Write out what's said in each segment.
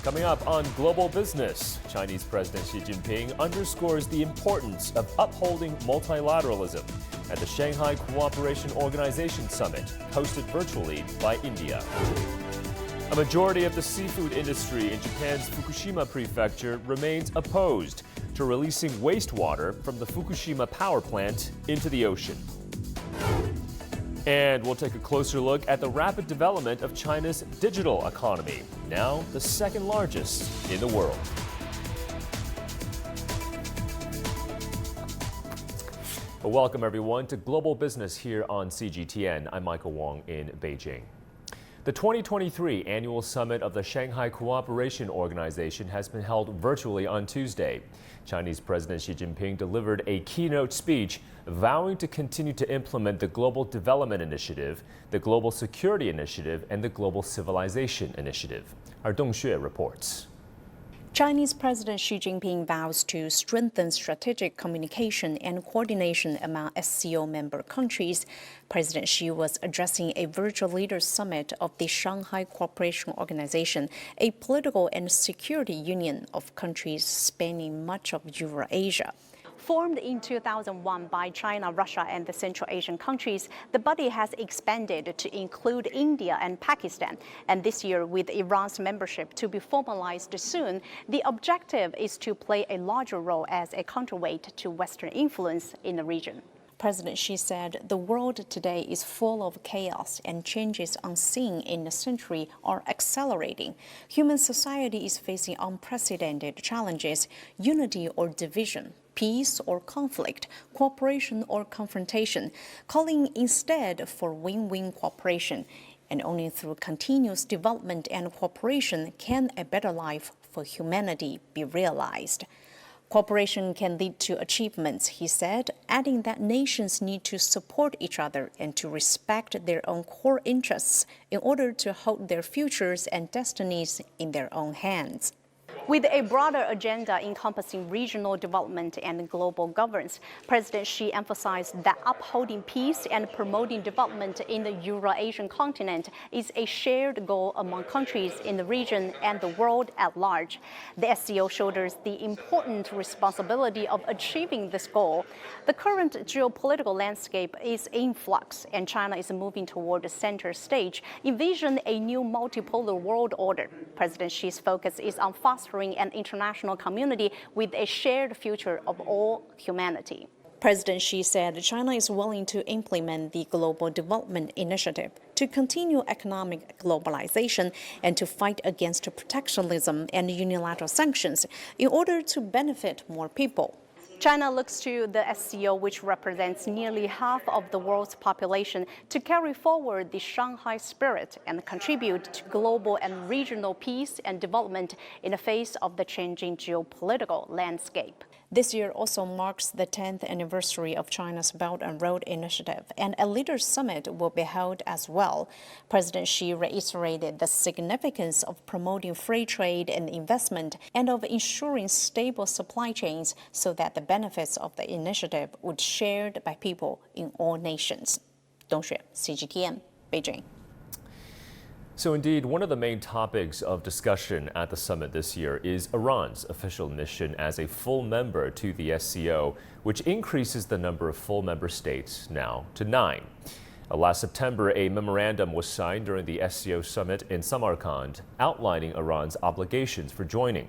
Coming up on Global Business, Chinese President Xi Jinping underscores the importance of upholding multilateralism at the Shanghai Cooperation Organization Summit, hosted virtually by India. A majority of the seafood industry in Japan's Fukushima prefecture remains opposed to releasing wastewater from the Fukushima power plant into the ocean. And we'll take a closer look at the rapid development of China's digital economy, now the second largest in the world. Well, welcome everyone to Global Business here on CGTN. I'm Michael Wong in Beijing. The 2023 annual summit of the Shanghai Cooperation Organization has been held virtually on Tuesday. Chinese President Xi Jinping delivered a keynote speech vowing to continue to implement the Global Development Initiative, the Global Security Initiative, and the Global Civilization Initiative. Our Dong Xue reports. Chinese President Xi Jinping vows to strengthen strategic communication and coordination among SCO member countries. President Xi was addressing a virtual leaders summit of the Shanghai Cooperation Organization, a political and security union of countries spanning much of Eurasia. Formed in 2001 by China, Russia, and the Central Asian countries, the body has expanded to include India and Pakistan. And this year, with Iran's membership to be formalized soon, the objective is to play a larger role as a counterweight to Western influence in the region. President Xi said the world today is full of chaos and changes unseen in a century are accelerating. Human society is facing unprecedented challenges, unity or division, peace or conflict, cooperation or confrontation, calling instead for win-win cooperation. And only through continuous development and cooperation can a better life for humanity be realized. Cooperation can lead to achievements, he said, adding that nations need to support each other and to respect their own core interests in order to hold their futures and destinies in their own hands. With a broader agenda encompassing regional development and global governance, President Xi emphasized that upholding peace and promoting development in the Eurasian continent is a shared goal among countries in the region and the world at large. The SCO shoulders the important responsibility of achieving this goal. The current geopolitical landscape is in flux, and China is moving toward the center stage, envision a new multipolar world order. President Xi's focus is on fostering an international community with a shared future of all humanity. President Xi said China is willing to implement the Global Development Initiative to continue economic globalization and to fight against protectionism and unilateral sanctions in order to benefit more people. China looks to the SCO, which represents nearly half of the world's population, to carry forward the Shanghai spirit and contribute to global and regional peace and development in the face of the changing geopolitical landscape. This year also marks the 10th anniversary of China's Belt and Road Initiative, and a leaders' summit will be held as well. President Xi reiterated the significance of promoting free trade and investment and of ensuring stable supply chains so that the benefits of the initiative would be shared by people in all nations. Dong Xue, CGTN, Beijing. So indeed, one of the main topics of discussion at the summit this year is Iran's official admission as a full member to the SCO, which increases the number of full member states now to 9. Last September, a memorandum was signed during the SCO summit in Samarkand, outlining Iran's obligations for joining.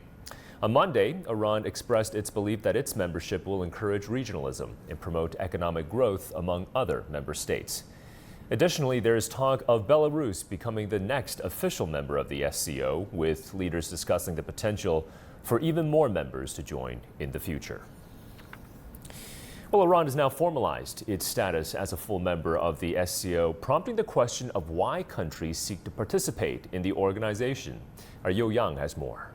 On Monday, Iran expressed its belief that its membership will encourage regionalism and promote economic growth among other member states. Additionally, there is talk of Belarus becoming the next official member of the SCO, with leaders discussing the potential for even more members to join in the future. Well, Iran has now formalized its status as a full member of the SCO, prompting the question of why countries seek to participate in the organization. Our Yo Yang has more.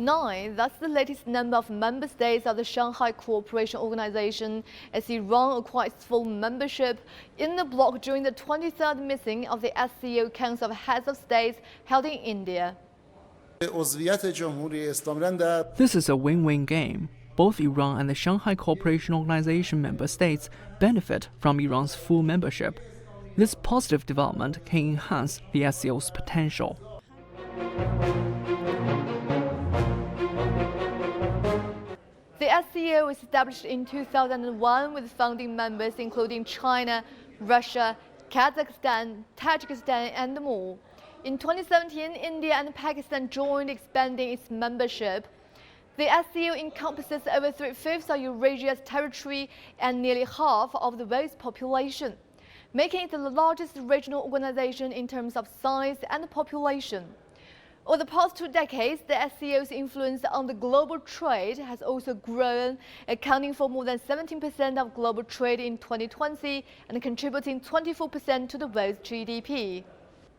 9, that's the latest number of member states of the Shanghai Cooperation Organization, as Iran acquires full membership in the bloc during the 23rd meeting of the SCO Council of Heads of States held in India. This is a win-win game. Both Iran and the Shanghai Cooperation Organization member states benefit from Iran's full membership. This positive development can enhance the SCO's potential. The SCO was established in 2001 with founding members including China, Russia, Kazakhstan, Tajikistan, and more. In 2017, India and Pakistan joined, expanding its membership. The SCO encompasses over 3/5 of Eurasia's territory and nearly half of the world's population, making it the largest regional organization in terms of size and population. Over the past 2 decades, the SCO's influence on the global trade has also grown, accounting for more than 17% of global trade in 2020 and contributing 24% to the world's GDP.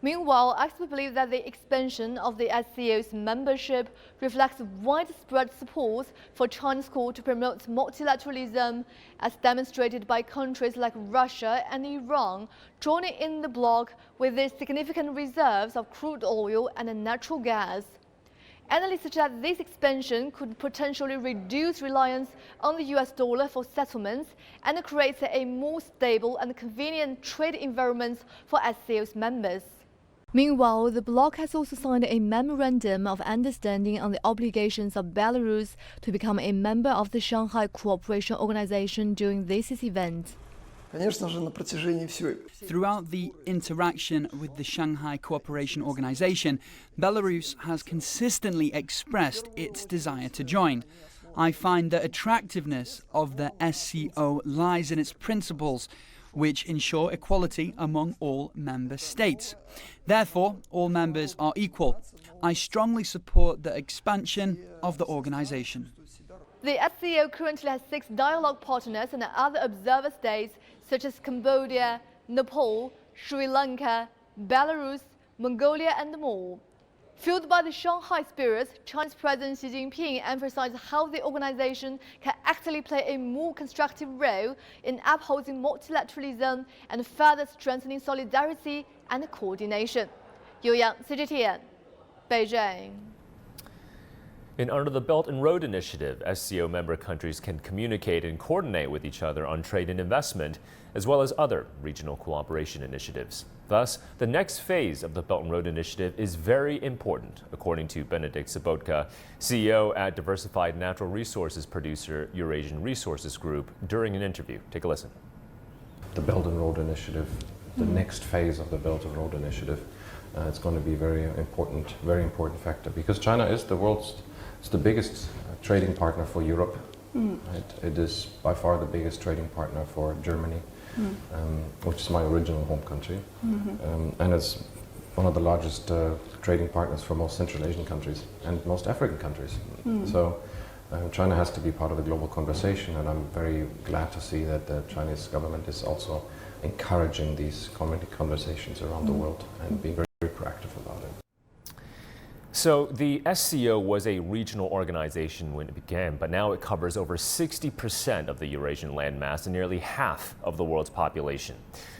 Meanwhile, experts believe that the expansion of the SCO's membership reflects widespread support for China's call to promote multilateralism, as demonstrated by countries like Russia and Iran joining in the bloc with their significant reserves of crude oil and natural gas. Analysts suggest this expansion could potentially reduce reliance on the US dollar for settlements and create a more stable and convenient trade environment for SCO's members. Meanwhile, the bloc has also signed a memorandum of understanding on the obligations of Belarus to become a member of the Shanghai Cooperation Organization during this event. Throughout the interaction with the Shanghai Cooperation Organization, Belarus has consistently expressed its desire to join. I find the attractiveness of the SCO lies in its principles, which ensure equality among all member states. Therefore, all members are equal. I strongly support the expansion of the organization. The SCO currently has 6 dialogue partners and other observer states such as Cambodia, Nepal, Sri Lanka, Belarus, Mongolia, and more. Fueled by the Shanghai spirit, Chinese President Xi Jinping emphasized how the organization can actively play a more constructive role in upholding multilateralism and further strengthening solidarity and coordination. Yu Yang, CGTN, Beijing. Under the Belt and Road Initiative, SCO member countries can communicate and coordinate with each other on trade and investment, as well as other regional cooperation initiatives. Thus, the next phase of the Belt and Road Initiative is very important, according to Benedikt Sobotka, CEO at diversified natural resources producer Eurasian Resources Group, during an interview. Take a listen. The Belt and Road Initiative, the next phase of the Belt and Road Initiative, it's going to be very important factor, because China is it's the biggest trading partner for Europe. It is by far the biggest trading partner for Germany, which is my original home country. And it's one of the largest trading partners for most Central Asian countries and most African countries. So China has to be part of the global conversation, and I'm very glad to see that the Chinese government is also encouraging these conversations around the world and being very proactive about it. So the SCO was a regional organization when it began, but now it covers over 60% of the Eurasian landmass and nearly half of the world's population.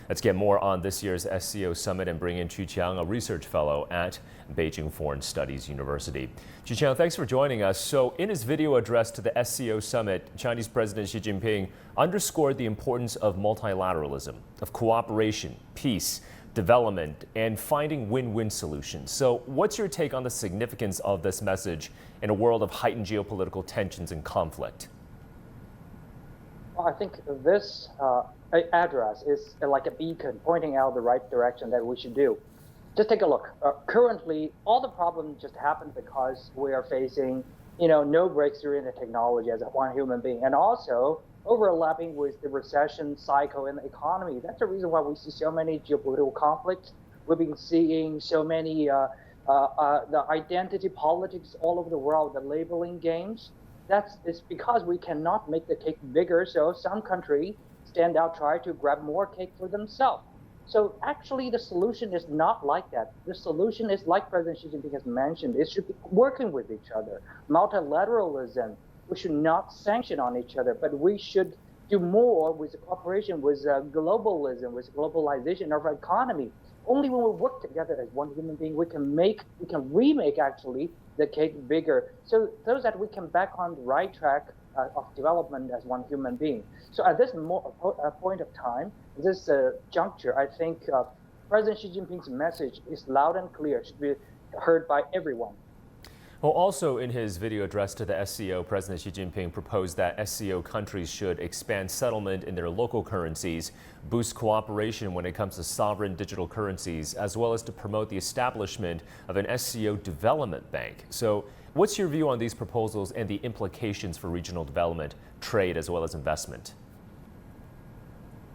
Let's get more on this year's SCO summit and bring in Qu Qiang, a research fellow at Beijing Foreign Studies University. Qu Qiang, thanks for joining us. So in his video address to the SCO summit, Chinese President Xi Jinping underscored the importance of multilateralism, of cooperation, peace, development, and finding win-win solutions. So what's your take on the significance of this message in a world of heightened geopolitical tensions and conflict? Well, I think this address is like a beacon pointing out the right direction that we should do. Just take a look. Currently, all the problems just happen because we are facing, no breakthrough in the technology as one human being, and also overlapping with the recession cycle in the economy. That's the reason why we see so many geopolitical conflicts. We've been seeing so many the identity politics all over the world, the labeling games. It's because we cannot make the cake bigger, so some countries stand out, try to grab more cake for themselves. So actually the solution is not like that. The solution is, like President Xi Jinping has mentioned, it should be working with each other. Multilateralism. We should not sanction on each other, but we should do more with the cooperation, with globalism, with globalization of our economy. Only when we work together as one human being, we can remake actually the cake bigger, so that we can back on the right track of development as one human being. So at this point of time, this juncture, I think President Xi Jinping's message is loud and clear, should be heard by everyone. Well, also in his video address to the SCO, President Xi Jinping proposed that SCO countries should expand settlement in their local currencies, boost cooperation when it comes to sovereign digital currencies, as well as to promote the establishment of an SCO development bank. So what's your view on these proposals and the implications for regional development, trade, as well as investment?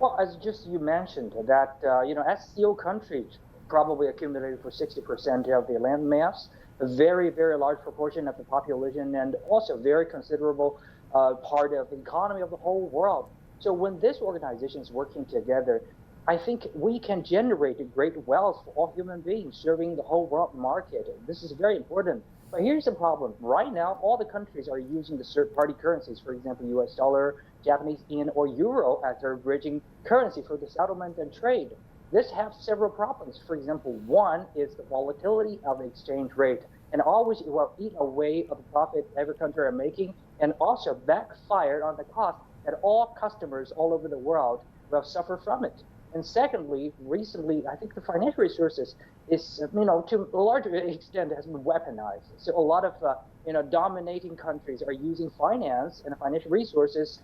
Well, as just you mentioned, that SCO countries probably accumulated for 60% of the land mass, a very, very large proportion of the population, and also very considerable part of the economy of the whole world. So when this organization is working together, I think we can generate great wealth for all human beings serving the whole world market. This is very important. But here's the problem. Right now, all the countries are using the third-party currencies, for example, US dollar, Japanese yen, or euro as their bridging currency for the settlement and trade. This has several problems. For example, one is the volatility of the exchange rate, and always it will eat away of the profit every country are making, and also backfire on the cost that all customers all over the world will suffer from it. And secondly, recently, I think the financial resources is, to a large extent has been weaponized. So a lot of, dominating countries are using finance and financial resources,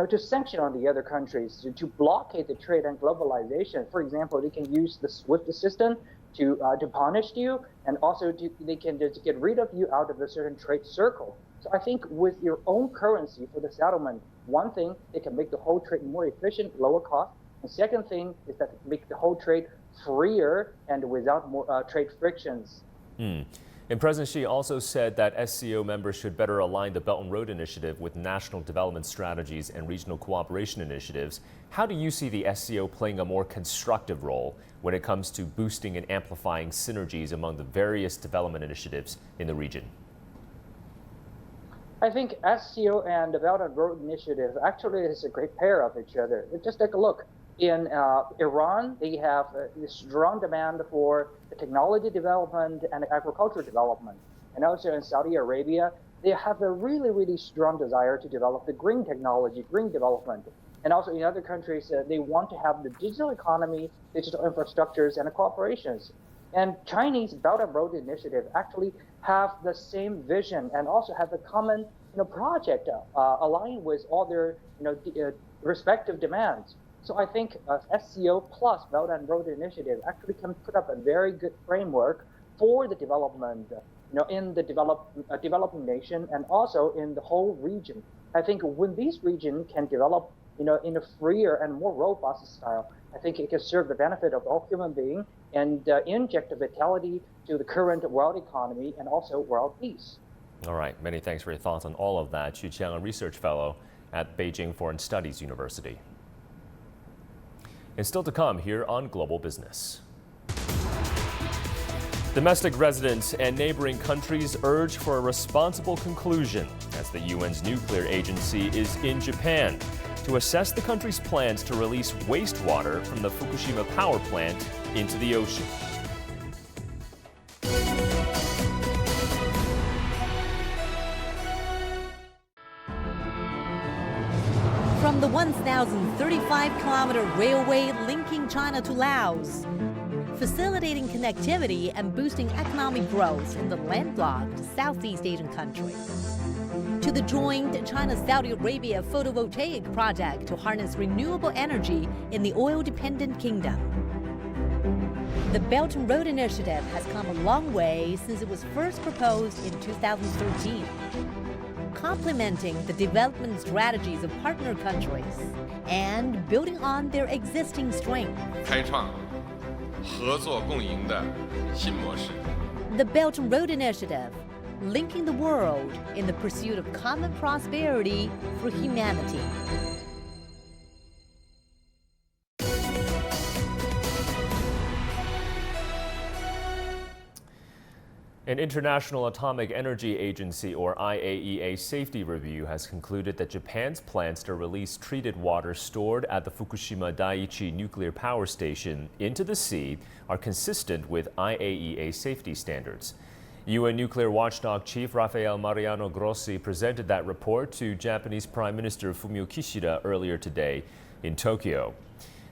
to sanction on the other countries, to blockade the trade and globalization. For example, they can use the SWIFT system to punish you, and also they can just get rid of you out of a certain trade circle. So I think with your own currency for the settlement, one thing, it can make the whole trade more efficient, lower cost. The second thing is that it make the whole trade freer and without more trade frictions. And President Xi also said that SCO members should better align the Belt and Road Initiative with national development strategies and regional cooperation initiatives. How do you see the SCO playing a more constructive role when it comes to boosting and amplifying synergies among the various development initiatives in the region? I think SCO and the Belt and Road Initiative actually is a great pair of each other. Just take a look. In Iran, they have a strong demand for the technology development and agricultural development. And also in Saudi Arabia, they have a really, really strong desire to develop the green technology, green development. And also in other countries, they want to have the digital economy, digital infrastructures, and cooperations. And Chinese Belt and Road Initiative actually have the same vision and also have a common project aligned with all their respective demands. So I think SCO plus Belt and Road Initiative actually can put up a very good framework for the development, in the developing nation and also in the whole region. I think when these regions can develop, in a freer and more robust style, I think it can serve the benefit of all human beings and inject a vitality to the current world economy and also world peace. All right, many thanks for your thoughts on all of that. Xu Qiang, a research fellow at Beijing Foreign Studies University. And still to come here on Global Business. Domestic residents and neighboring countries urge for a responsible conclusion as the UN's nuclear agency is in Japan to assess the country's plans to release wastewater from the Fukushima power plant into the ocean. From the 1,035-kilometer railway linking China to Laos, facilitating connectivity and boosting economic growth in the landlocked Southeast Asian country, to the joint China-Saudi Arabia photovoltaic project to harness renewable energy in the oil-dependent kingdom. The Belt and Road Initiative has come a long way since it was first proposed in 2013. Complementing the development strategies of partner countries and building on their existing strength. 开创合作共赢的新模式。 The Belt and Road Initiative, linking the world in the pursuit of common prosperity for humanity. An International Atomic Energy Agency, or IAEA, safety review has concluded that Japan's plans to release treated water stored at the Fukushima Daiichi nuclear power station into the sea are consistent with IAEA safety standards. UN nuclear watchdog chief Rafael Mariano Grossi presented that report to Japanese Prime Minister Fumio Kishida earlier today in Tokyo.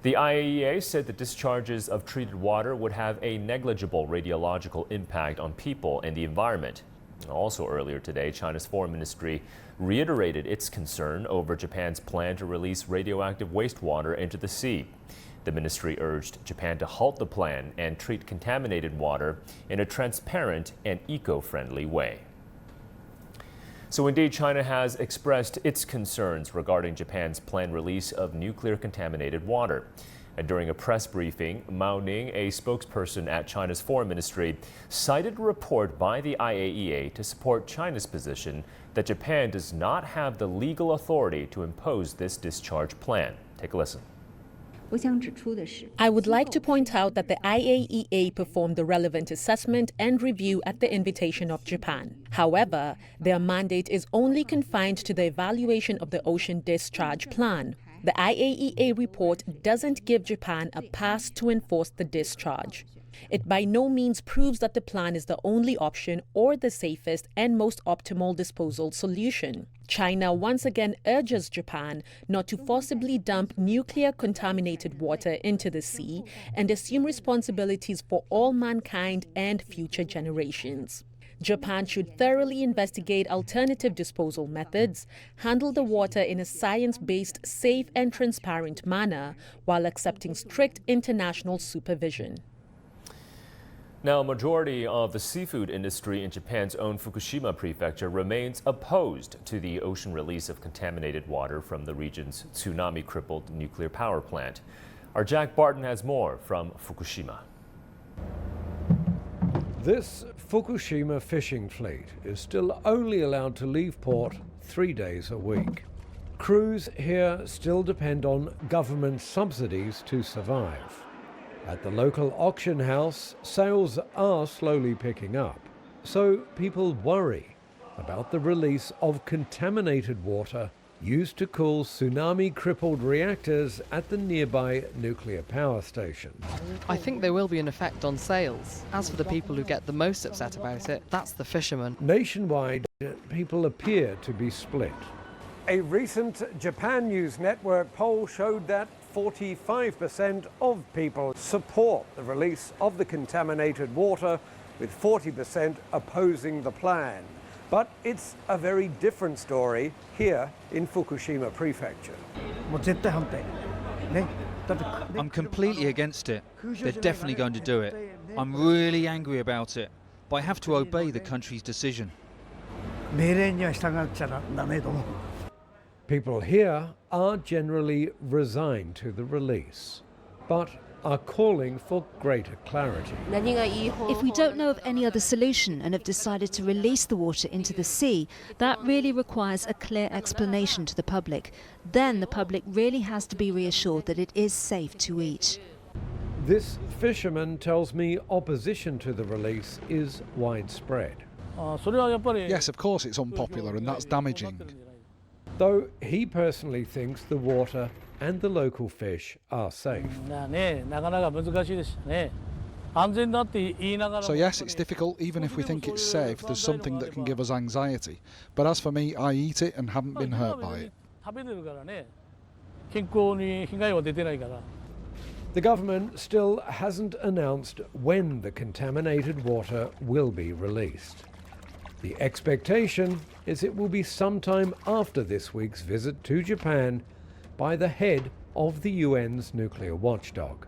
The IAEA said the discharges of treated water would have a negligible radiological impact on people and the environment. Also earlier today, China's foreign ministry reiterated its concern over Japan's plan to release radioactive wastewater into the sea. The ministry urged Japan to halt the plan and treat contaminated water in a transparent and eco-friendly way. So indeed, China has expressed its concerns regarding Japan's planned release of nuclear contaminated water. And during a press briefing, Mao Ning, a spokesperson at China's foreign ministry, cited a report by the IAEA to support China's position that Japan does not have the legal authority to impose this discharge plan. Take a listen. I would like to point out that the IAEA performed the relevant assessment and review at the invitation of Japan. However, their mandate is only confined to the evaluation of the ocean discharge plan. The IAEA report doesn't give Japan a pass to enforce the discharge. It by no means proves that the plan is the only option or the safest and most optimal disposal solution. China once again urges Japan not to forcibly dump nuclear contaminated water into the sea and assume responsibilities for all mankind and future generations. Japan should thoroughly investigate alternative disposal methods, handle the water in a science-based, safe and transparent manner, while accepting strict international supervision. Now, a majority of the seafood industry in Japan's own Fukushima prefecture remains opposed to the ocean release of contaminated water from the region's tsunami-crippled nuclear power plant. Our Jack Barton has more from Fukushima. This Fukushima fishing fleet is still only allowed to leave port 3 days a week. Crews here still depend on government subsidies to survive. At the local auction house, sales are slowly picking up, so people worry about the release of contaminated water used to cool tsunami-crippled reactors at the nearby nuclear power station. I think there will be an effect on sales. As for the people who get the most upset about it, that's the fishermen. Nationwide, people appear to be split. A recent Japan News Network poll showed that 45% of people support the release of the contaminated water, with 40% opposing the plan. But it's a very different story here in Fukushima Prefecture. I'm completely against it. They're definitely going to do it. I'm really angry about it, but I have to obey the country's decision. People here are generally resigned to the release, but are calling for greater clarity. If we don't know of any other solution and have decided to release the water into the sea, that really requires a clear explanation to the public. Then the public really has to be reassured that it is safe to eat. This fisherman tells me opposition to the release is widespread. Yes, of course it's unpopular and that's damaging. Though he personally thinks the water and the local fish are safe. So yes, it's difficult. Even if we think it's safe, there's something that can give us anxiety. But as for me, I eat it and haven't been hurt by it. The government still hasn't announced when the contaminated water will be released. The expectation is it will be sometime after this week's visit to Japan by the head of the UN's nuclear watchdog.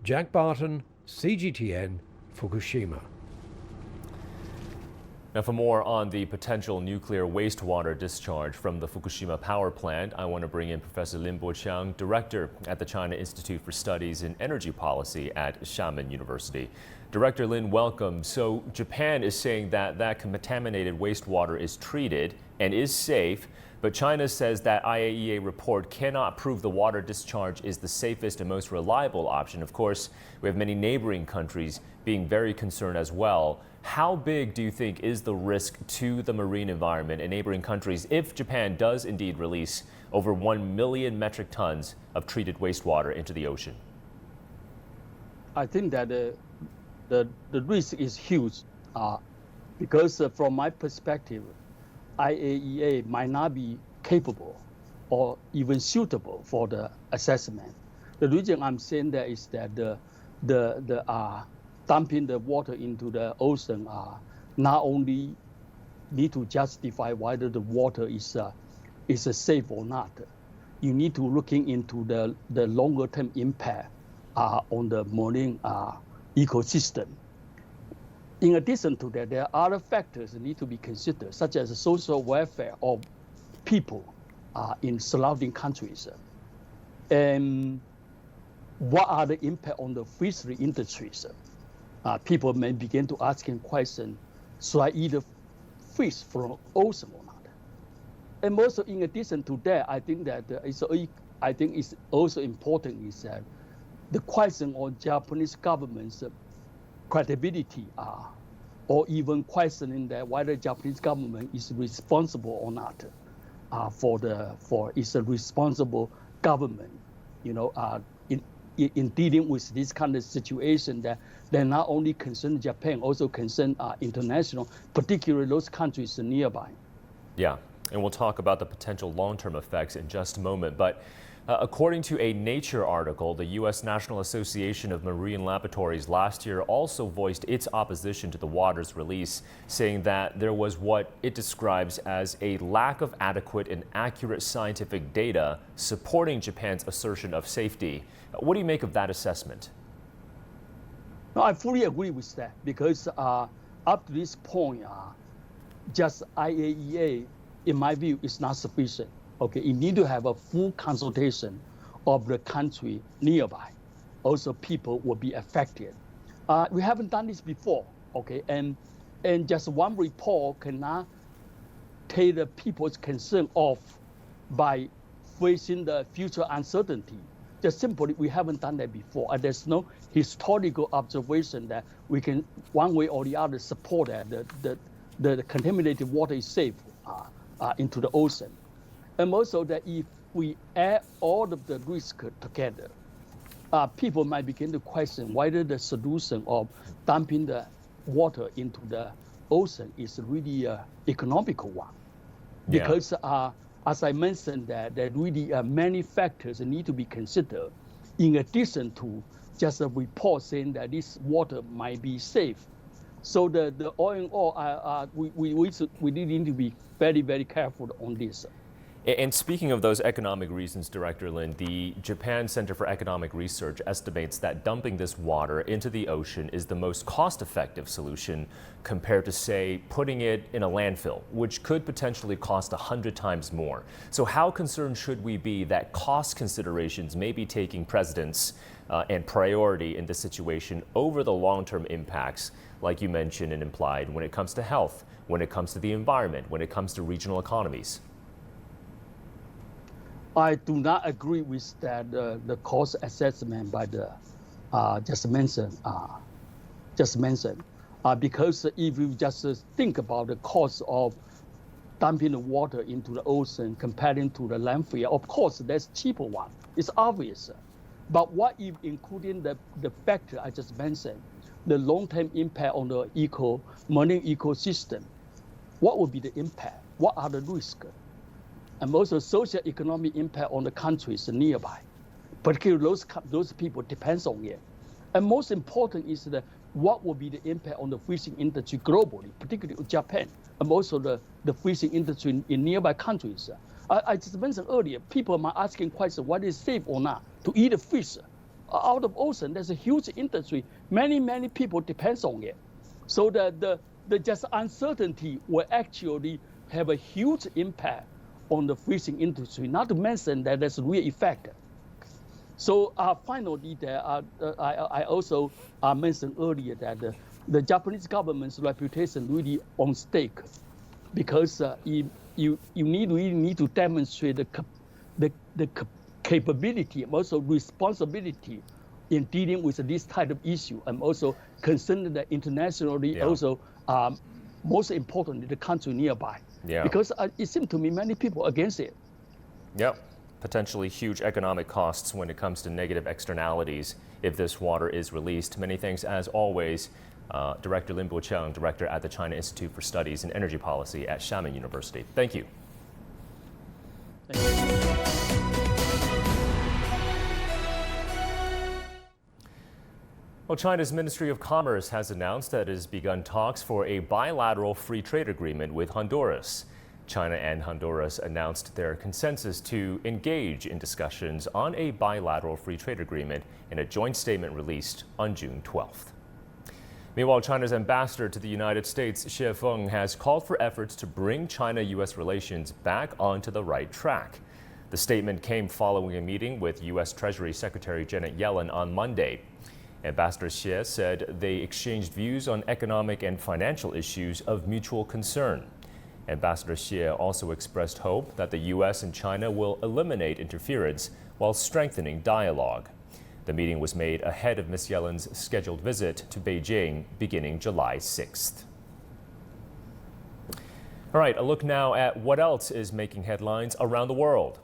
Jack Barton, CGTN, Fukushima. Now, for more on the potential nuclear wastewater discharge from the Fukushima power plant, I want to bring in Professor Lin Boqiang, Director at the China Institute for Studies in Energy Policy at Xiamen University. Director Lin, welcome. So Japan is saying that that contaminated wastewater is treated and is safe, but China says that IAEA report cannot prove the water discharge is the safest and most reliable option. Of course, we have many neighboring countries being very concerned as well. How big do you think is the risk to the marine environment in neighboring countries if Japan does indeed release over 1 million metric tons of treated wastewater into the ocean? I think that the risk is huge because from my perspective, IAEA might not be capable or even suitable for the assessment. The reason I'm saying that is that the dumping the water into the ocean not only need to justify whether the water is safe or not. You need to looking into the longer term impact on the marine ecosystem. In addition to that, there are other factors that need to be considered, such as the social welfare of people in surrounding countries. And what are the impact on the fishery industries? People may begin to asking questions, should I eat fish from ocean or not? And also, in addition to that, I think that it's also important is that the question on Japanese government's credibility, or even questioning that whether Japanese government is responsible or not for it's a responsible government, in dealing with this kind of situation that they not only concern Japan, also concern international, particularly those countries nearby. Yeah, and we'll talk about the potential long-term effects in just a moment. But according to a Nature article, the U.S. National Association of Marine Laboratories last year also voiced its opposition to the water's release, saying that there was what it describes as a lack of adequate and accurate scientific data supporting Japan's assertion of safety. What do you make of that assessment? No, I fully agree with that, because up to this point, just IAEA, in my view, is not sufficient. Okay, you need to have a full consultation of the country nearby. Also, people will be affected. We haven't done this before, okay, and just one report cannot take the people's concern off by facing the future uncertainty. Just simply, we haven't done that before, and there's no historical observation that we can, one way or the other, support that the contaminated water is safe into the ocean. And also that if we add all of the risks together, people might begin to question whether the solution of dumping the water into the ocean is really an economical one. Yeah. Because as I mentioned, that there really are many factors that need to be considered in addition to just a report saying that this water might be safe. So the all in all, we really need to be very, very careful on this. And speaking of those economic reasons, Director Lin, the Japan Center for Economic Research estimates that dumping this water into the ocean is the most cost-effective solution compared to, say, putting it in a landfill, which could potentially cost 100 times more. So how concerned should we be that cost considerations may be taking precedence and priority in this situation over the long-term impacts, like you mentioned and implied, when it comes to health, when it comes to the environment, when it comes to regional economies? I do not agree with that the cost assessment by the just mentioned, because if you just think about the cost of dumping the water into the ocean comparing to the landfill, of course that's cheaper one. It's obvious. But what if including the factor I just mentioned, the long-term impact on the marine ecosystem? What would be the impact? What are the risks? And also socio-economic impact on the countries nearby, particularly those people depends on it. And most important is that what will be the impact on the fishing industry globally, particularly Japan, and also the fishing industry in nearby countries. I just mentioned earlier, people are asking questions, whether it's safe or not to eat a fish out of ocean. There's a huge industry. Many people depends on it. So the just uncertainty will actually have a huge impact on the fishing industry, not to mention that there's a real effect. So finally, I also mentioned earlier that the Japanese government's reputation really on stake, because you really need to demonstrate the capability and also responsibility in dealing with this type of issue, and also concerning that internationally, also most importantly, the country nearby. Yeah. Because it seems to me many people are against it. Yep. Potentially huge economic costs when it comes to negative externalities if this water is released. Many thanks, as always, Director Lin Boqiang, Director at the China Institute for Studies in Energy Policy at Xiamen University. Thank you. Well, China's Ministry of Commerce has announced that it has begun talks for a bilateral free trade agreement with Honduras. China and Honduras announced their consensus to engage in discussions on a bilateral free trade agreement in a joint statement released on June 12th. Meanwhile, China's ambassador to the United States, Xie Feng, has called for efforts to bring China-U.S. relations back onto the right track. The statement came following a meeting with U.S. Treasury Secretary Janet Yellen on Monday. Ambassador Xie said they exchanged views on economic and financial issues of mutual concern. Ambassador Xie also expressed hope that the U.S. and China will eliminate interference while strengthening dialogue. The meeting was made ahead of Ms. Yellen's scheduled visit to Beijing beginning July 6th. All right, a look now at what else is making headlines around the world.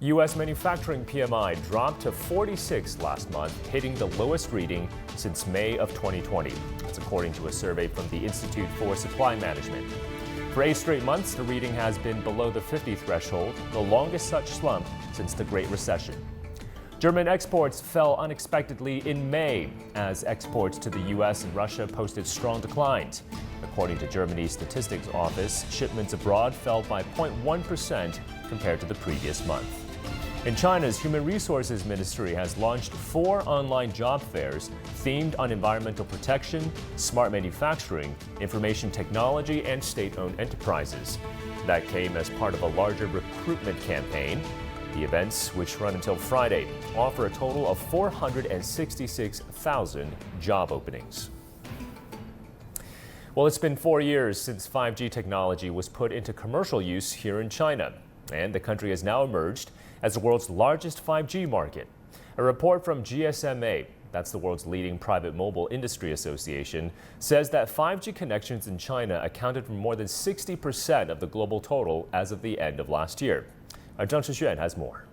U.S. manufacturing PMI dropped to 46 last month, hitting the lowest reading since May of 2020. That's according to a survey from the Institute for Supply Management. For 8 straight months, the reading has been below the 50 threshold, the longest such slump since the Great Recession. German exports fell unexpectedly in May as exports to the U.S. and Russia posted strong declines. According to Germany's statistics office, shipments abroad fell by 0.1% compared to the previous month. In China's Human Resources Ministry has launched 4 online job fairs themed on environmental protection, smart manufacturing, information technology, and state-owned enterprises. That came as part of a larger recruitment campaign. The events, which run until Friday, offer a total of 466,000 job openings. Well, it's been 4 years since 5G technology was put into commercial use here in China, and the country has now emerged as the world's largest 5G market. A report from GSMA, that's the world's leading private mobile industry association, says that 5G connections in China accounted for more than 60% of the global total as of the end of last year. Zhang Shixuan has more.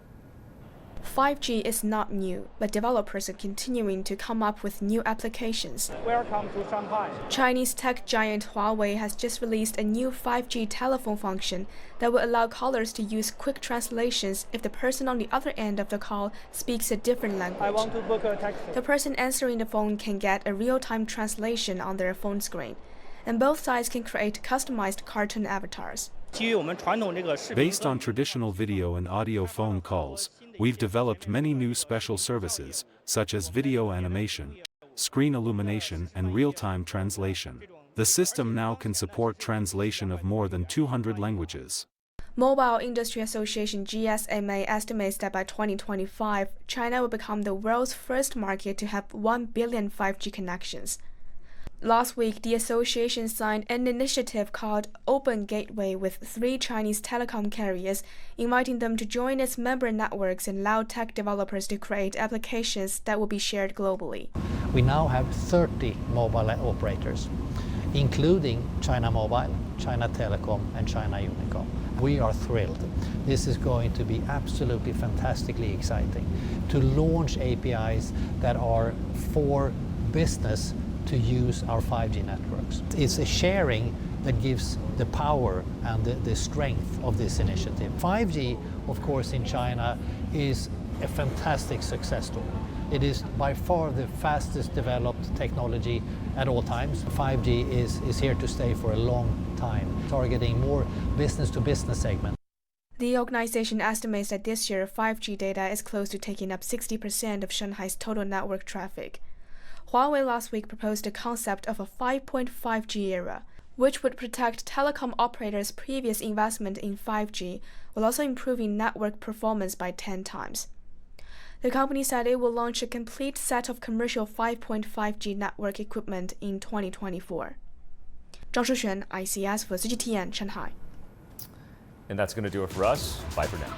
5G is not new, but developers are continuing to come up with new applications. Welcome to Shanghai. Chinese tech giant Huawei has just released a new 5G telephone function that will allow callers to use quick translations if the person on the other end of the call speaks a different language. I want to book a taxi. The person answering the phone can get a real-time translation on their phone screen, and both sides can create customized cartoon avatars. Based on traditional video and audio phone calls, we've developed many new special services, such as video animation, screen illumination, and real-time translation. The system now can support translation of more than 200 languages. Mobile Industry Association GSMA estimates that by 2025, China will become the world's first market to have 1 billion 5G connections. Last week, the association signed an initiative called Open Gateway with 3 Chinese telecom carriers, inviting them to join its member networks and allow tech developers to create applications that will be shared globally. We now have 30 mobile operators, including China Mobile, China Telecom, and China Unicom. We are thrilled. This is going to be absolutely fantastically exciting to launch APIs that are for business to use our 5G networks. It's a sharing that gives the power and the strength of this initiative. 5G, of course, in China is a fantastic success story. It is by far the fastest developed technology at all times. 5G is here to stay for a long time, targeting more business-to-business segments. The organization estimates that this year 5G data is close to taking up 60% of Shanghai's total network traffic. Huawei last week proposed the concept of a 5.5G era, which would protect telecom operators' previous investment in 5G while also improving network performance by 10 times. The company said it will launch a complete set of commercial 5.5G network equipment in 2024. Zhang Shixuan, ICS for CGTN, Shanghai. And that's going to do it for us. Bye for now.